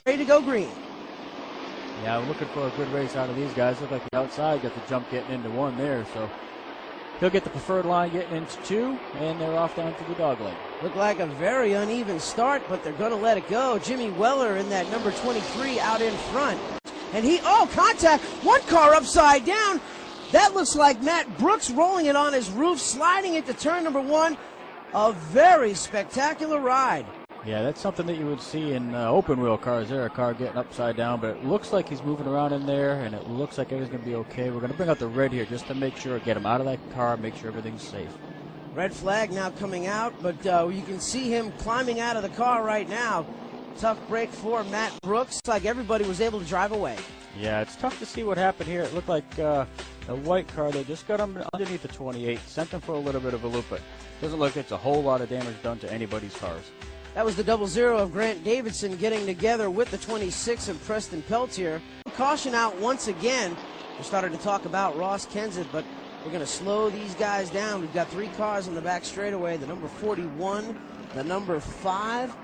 ready to go green. Yeah, we're looking for a good race out of these guys. Look like the outside got the jump getting into one there, so he'll get the preferred line getting into two, and they're off down to the dog leg. Looked like a very uneven start, but they're going to let it go. Jimmy Weller in that number 23 out in front. And contact. One car upside down. That looks like Matt Brooks rolling it on his roof, sliding into turn number one. A very spectacular ride. Yeah, that's something that you would see in open wheel cars there, a car getting upside down, but it looks like he's moving around in there, and it looks like everything's going to be okay. We're going to bring out the red here just to make sure, get him out of that car, make sure everything's safe. Red flag now coming out, but you can see him climbing out of the car right now. Tough break for Matt Brooks. Looks like everybody was able to drive away. Yeah, it's tough to see what happened here. It looked like a white car. They just got him underneath the 28, sent him for a little bit of a loop, but doesn't look like it's a whole lot of damage done to anybody's cars. That was the 00 of Grant Davidson getting together with the 26 of Preston Peltier. Caution out once again. We started to talk about Ross Kenseth, but we're going to slow these guys down. We've got three cars in the back straightaway, the number 41, the number 5,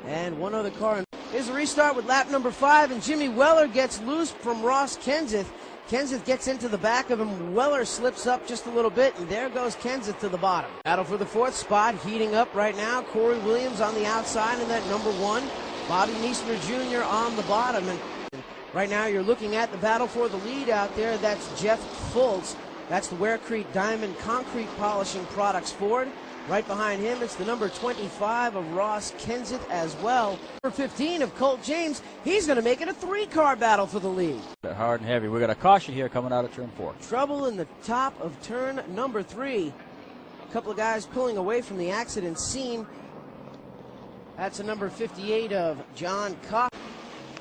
and one other car. Here's a restart with lap number 5, and Jimmy Weller gets loose from Ross Kenseth. Kenseth gets into the back of him. Weller slips up just a little bit, and there goes Kenseth to the bottom. Battle for the 4th spot, heating up right now. Corey Williams on the outside in that number 1. Bobby Niesmer Jr. on the bottom. And right now you're looking at the battle for the lead out there. That's Jeff Fultz. That's the Ware Creek Diamond Concrete Polishing Products Ford. Right behind him, it's the number 25 of Ross Kenseth as well. Number 15 of Colt James. He's going to make it a 3-car battle for the lead. Hard and heavy. We got a caution here coming out of turn 4. Trouble in the top of turn number 3. A couple of guys pulling away from the accident scene. That's a number 58 of John Cox.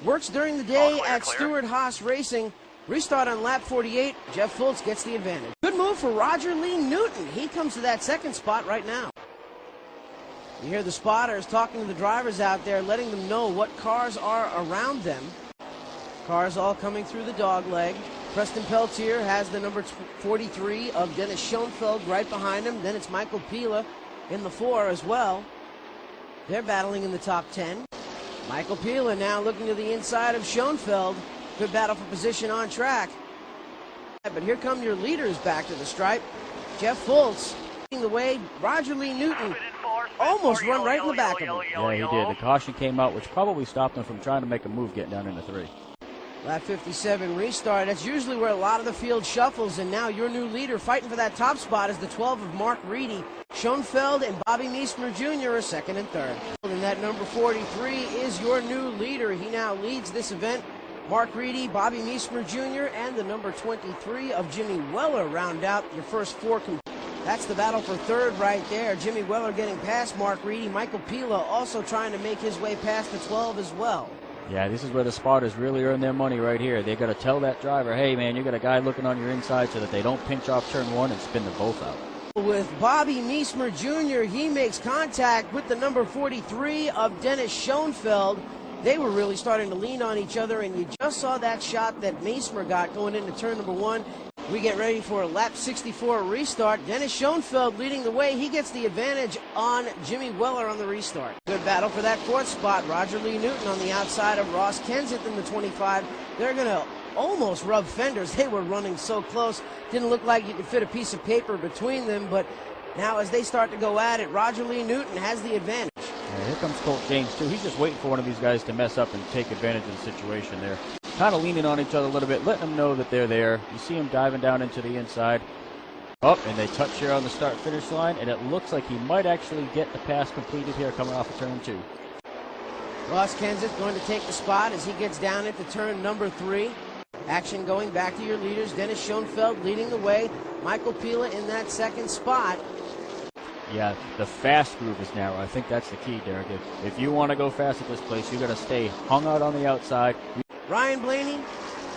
Works during the day at Stewart Haas Racing. Restart on lap 48. Jeff Fultz gets the advantage. Good move for Roger Lee Newton. He comes to that 2nd spot right now. You hear the spotters talking to the drivers out there, letting them know what cars are around them. Cars all coming through the dog leg. Preston Peltier has the number 43 of Dennis Schoenfeld right behind him. Then it's Michael Pila in the 4 as well. They're battling in the top 10. Michael Pila now looking to the inside of Schoenfeld. Good battle for position on track. But here come your leaders back to the stripe. Jeff Fultz leading the way. Roger Lee Newton almost run right in the back of him. Yeah, he did. The caution came out, which probably stopped him from trying to make a move getting down into 3. Lap 57 restart. That's usually where a lot of the field shuffles, and now your new leader fighting for that top spot is the 12 of Mark Reedy. Schoenfeld and Bobby Niesmer Jr. are 2nd and 3rd. And that number 43 is your new leader. He now leads this event. Mark Reedy, Bobby Niesmer Jr., and the number 23 of Jimmy Weller round out your first 4. That's the battle for 3rd right there. Jimmy Weller getting past Mark Reedy. Michael Pila also trying to make his way past the 12 as well. Yeah, this is where the spotters really earn their money right here. They got to tell that driver, hey, man, you got a guy looking on your inside so that they don't pinch off turn 1 and spin them both out. With Bobby Niesmer Jr., he makes contact with the number 43 of Dennis Schoenfeld. They were really starting to lean on each other, and you just saw that shot that Niesmer got going into turn number 1. We get ready for a lap 64 restart. Dennis Schoenfeld leading the way. He gets the advantage on Jimmy Weller on the restart. Good battle for that 4th spot. Roger Lee Newton on the outside of Ross Kenseth in the 25. They're going to almost rub fenders. They were running so close. Didn't look like you could fit a piece of paper between them, but now as they start to go at it, Roger Lee Newton has the advantage. Yeah, here comes Colt James, too. He's just waiting for one of these guys to mess up and take advantage of the situation there. Kind of leaning on each other a little bit, letting them know that they're there. You see him diving down into the inside. Up, and they touch here on the start-finish line, and it looks like he might actually get the pass completed here coming off of turn 2. Ross Kenseth going to take the spot as he gets down into turn number 3. Action going back to your leaders. Dennis Schoenfeld leading the way. Michael Pila in that 2nd spot. Yeah, the fast groove is narrow. I think that's the key, Derek. If you want to go fast at this place, you got to stay hung out on the outside. Ryan Blaney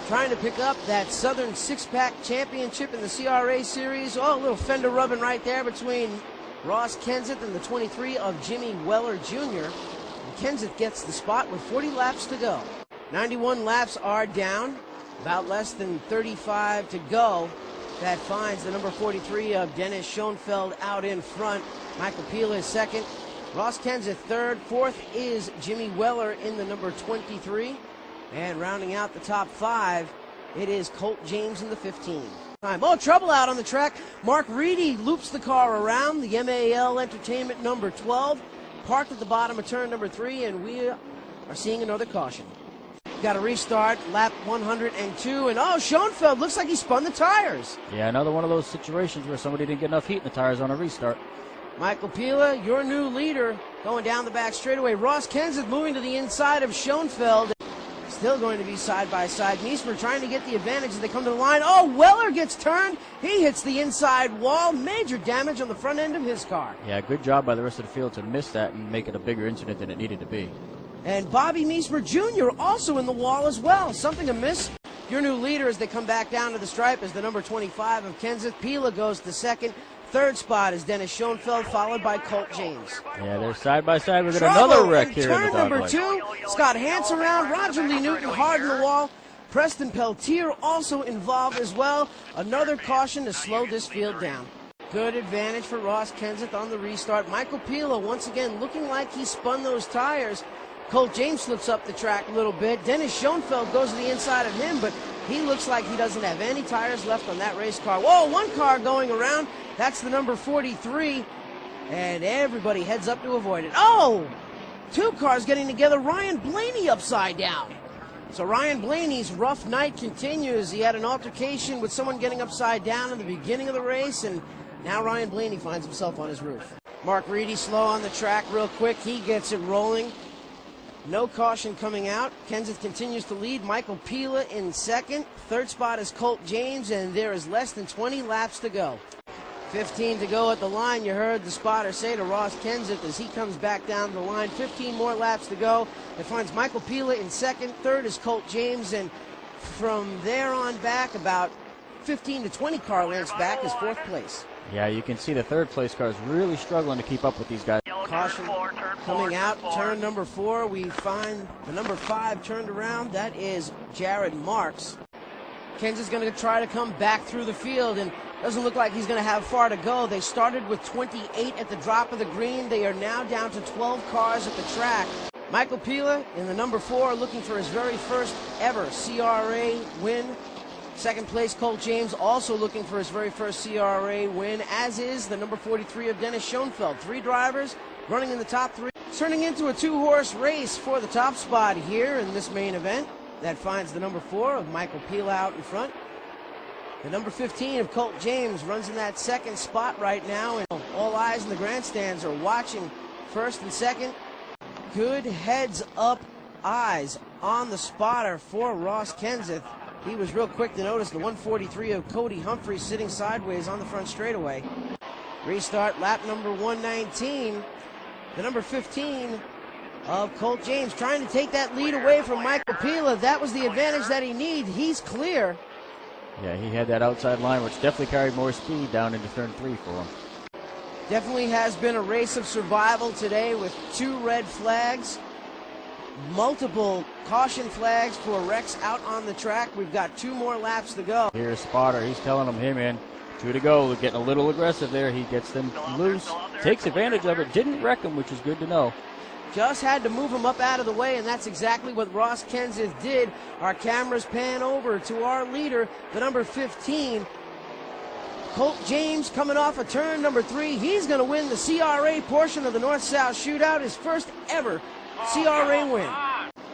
trying to pick up that Southern 6-pack championship in the CRA Series. Oh, a little fender rubbing right there between Ross Kenseth and the 23 of Jimmy Weller Jr. And Kenseth gets the spot with 40 laps to go. 91 laps are down, about less than 35 to go. That finds the number 43 of Dennis Schoenfeld out in front. Michael Pila is 2nd. Ross Kenseth third. Fourth is Jimmy Weller in the number 23. And rounding out the top 5, it is Colt James in the 15. Oh, trouble out on the track. Mark Reedy loops the car around the MAL Entertainment number 12. Parked at the bottom of turn number 3, and we are seeing another caution. Got a restart, lap 102, and oh, Schoenfeld looks like he spun the tires. Yeah, another one of those situations where somebody didn't get enough heat in the tires on a restart. Michael Pila, your new leader, going down the back straightaway. Ross Kenseth moving to the inside of Schoenfeld. Still going to be side by side. Meismer trying to get the advantage as they come to the line. Oh, Weller gets turned. He hits the inside wall. Major damage on the front end of his car. Yeah, good job by the rest of the field to miss that and make it a bigger incident than it needed to be. And Bobby Meismer Jr. also in the wall as well. Something amiss. Your new leader as they come back down to the stripe is the number 25 of Kenseth. Pila goes to second. Third spot is Dennis Schoenfeld, followed by Colt James. Yeah, they're side by side. We've got another wreck here in the turn number 2. Scott Hance around. Roger Lee Newton hard in the wall. Preston Peltier also involved as well. Another caution to slow this field down. Good advantage for Ross Kenseth on the restart. Michael Pila once again looking like he spun those tires. Colt James slips up the track a little bit. Dennis Schoenfeld goes to the inside of him, but he looks like he doesn't have any tires left on that race car. Whoa, one car going around. That's the number 43, and everybody heads up to avoid it. Oh, 2 cars getting together. Ryan Blaney upside down. So Ryan Blaney's rough night continues. He had an altercation with someone getting upside down in the beginning of the race, and now Ryan Blaney finds himself on his roof. Mark Reedy slow on the track real quick. He gets it rolling. No caution coming out. Kenseth continues to lead. Michael Pila in second. Third spot is Colt James, and there is less than 20 laps to go. 15 to go at the line. You heard the spotter say to Ross Kenseth as he comes back down the line. 15 more laps to go. It finds Michael Pila in second. Third is Colt James, and from there on back, about 15 to 20 car lengths back is fourth place. Yeah, you can see the third place car is really struggling to keep up with these guys. Caution coming out, turn number 4. We find the number 5 turned around. That is Jared Marks. Kenseth's going to try to come back through the field, and doesn't look like he's going to have far to go. They started with 28 at the drop of the green. They are now down to 12 cars at the track. Michael Pila in the number 4 looking for his very first ever CRA win. Second place, Colt James, also looking for his very first CRA win, as is the number 43 of Dennis Schoenfeld. 3 drivers running in the top 3. Turning into a 2-horse race for the top spot here in this main event. That finds the number 4 of Michael Pila out in front. The number 15 of Colt James runs in that second spot right now, and all eyes in the grandstands are watching first and second. Good heads-up eyes on the spotter for Ross Kenseth. He was real quick to notice the 143 of Cody Humphries sitting sideways on the front straightaway. Restart lap number 119. The number 15 of Colt James trying to take that lead away from Michael Pila. That was the advantage that he needed. He's clear. Yeah, he had that outside line, which definitely carried more speed down into turn 3 for him. Definitely has been a race of survival today with 2 red flags. Multiple caution flags for wrecks out on the track. We've got 2 more laps to go. Here's Spotter. He's telling them, hey, man, 2 to go. They're getting a little aggressive there. He gets them loose, takes advantage of it, didn't wreck them, which is good to know. Just had to move him up out of the way, and that's exactly what Ross Kenseth did. Our cameras pan over to our leader, the number 15. Colt James coming off of turn number 3. He's going to win the CRA portion of the North-South Shootout, his first ever CRA win.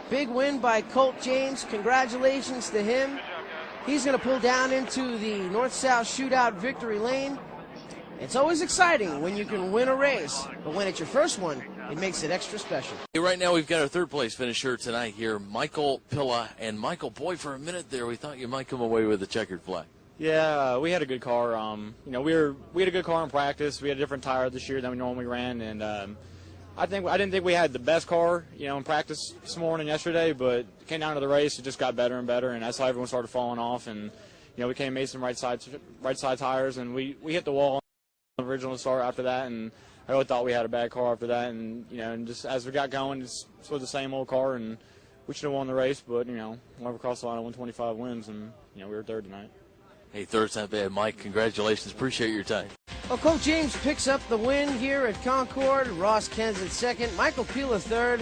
Big win by Colt James. Congratulations to him. He's going to pull down into the North-South Shootout victory lane. It's always exciting when you can win a race, but when it's your first one, it makes it extra special. Right now we've got our third place finisher tonight here, Michael Pila. And Michael, boy, for a minute there we thought you might come away with a checkered flag. Yeah, we had a good car. We had a good car in practice. We had a different tire this year than we normally ran, and I didn't think we had the best car, in practice this morning, yesterday, but it came down to the race. It just got better and better, and that's how everyone started falling off. And we made some right side tires, and we hit the wall on the original start after that, and I really thought we had a bad car after that. And and just as we got going, it's sort of the same old car, and we should have won the race, but went across the line at 125 wins, and we were third tonight. Hey, third's not bad, Mike. Congratulations. Appreciate your time. Well, Colt James picks up the win here at Concord. Ross Kenseth second. Michael Pila third.